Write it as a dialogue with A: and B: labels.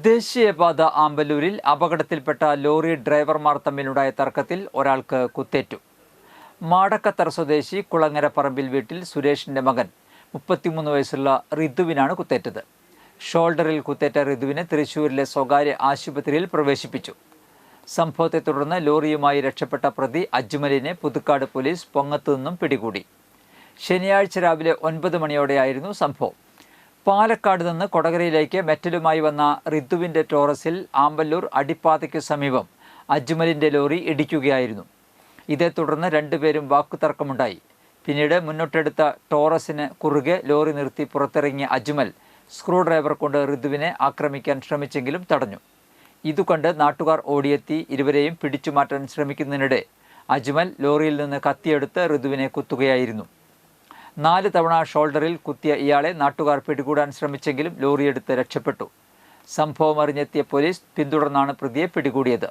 A: ദേശീയപാത ആമ്പല്ലൂരിൽ അപകടത്തിൽപ്പെട്ട ലോറി ഡ്രൈവർമാർ തമ്മിലുണ്ടായ തർക്കത്തിൽ ഒരാൾക്ക് കുത്തേറ്റു. മാടക്കത്തറ സ്വദേശി കുളങ്ങര പറമ്പിൽ വീട്ടിൽ സുരേഷിന്റെ മകൻ 33 വയസ്സുള്ള റിതുവിനാണ് കുത്തേറ്റത്. ഷോൾഡറിൽ കുത്തേറ്റ റിതുവിനെ തൃശൂരിലെ സ്വകാര്യ ആശുപത്രിയിൽ പ്രവേശിപ്പിച്ചു. സംഭവത്തെ തുടർന്ന് ലോറിയുമായി രക്ഷപ്പെട്ട പ്രതി അജ്മലിനെ പുതുക്കാട് പോലീസ് പൊങ്ങത്തു നിന്നും പിടികൂടി. ശനിയാഴ്ച രാവിലെ 9 മണിയോടെയായിരുന്നു സംഭവം. പാലക്കാട് നിന്ന് കൊടകരയിലേക്ക് മെറ്റലുമായി വന്ന റിതുവിൻ്റെ ടോറസിൽ ആമ്പല്ലൂർ അടിപ്പാതയ്ക്ക് സമീപം അജ്മലിൻ്റെ ലോറി ഇടിക്കുകയായിരുന്നു. ഇതേ തുടർന്ന് രണ്ടുപേരും വാക്കുതർക്കമുണ്ടായി. പിന്നീട് മുന്നോട്ടെടുത്ത ടോറസിന് കുറുകെ ലോറി നിർത്തി പുറത്തിറങ്ങിയ അജ്മൽ സ്ക്രൂ ഡ്രൈവർ കൊണ്ട് റിതുവിനെ ആക്രമിക്കാൻ ശ്രമിച്ചെങ്കിലും തടഞ്ഞു. ഇതുകണ്ട് നാട്ടുകാർ ഓടിയെത്തി ഇരുവരെയും പിടിച്ചുമാറ്റാൻ ശ്രമിക്കുന്നതിനിടെ അജ്മൽ ലോറിയിൽ നിന്ന് കത്തിയെടുത്ത് റിതുവിനെ കുത്തുകയായിരുന്നു. 4 തവണ ഷോൾഡറിൽ കുത്തിയ ഇയാളെ നാട്ടുകാർ പിടികൂടാൻ ശ്രമിച്ചെങ്കിലും ലോറിയെടുത്ത് രക്ഷപ്പെട്ടു. സംഭവം അറിഞ്ഞെത്തിയ പോലീസ് പിന്തുടർന്നാണ് പ്രതിയെ പിടികൂടിയത്.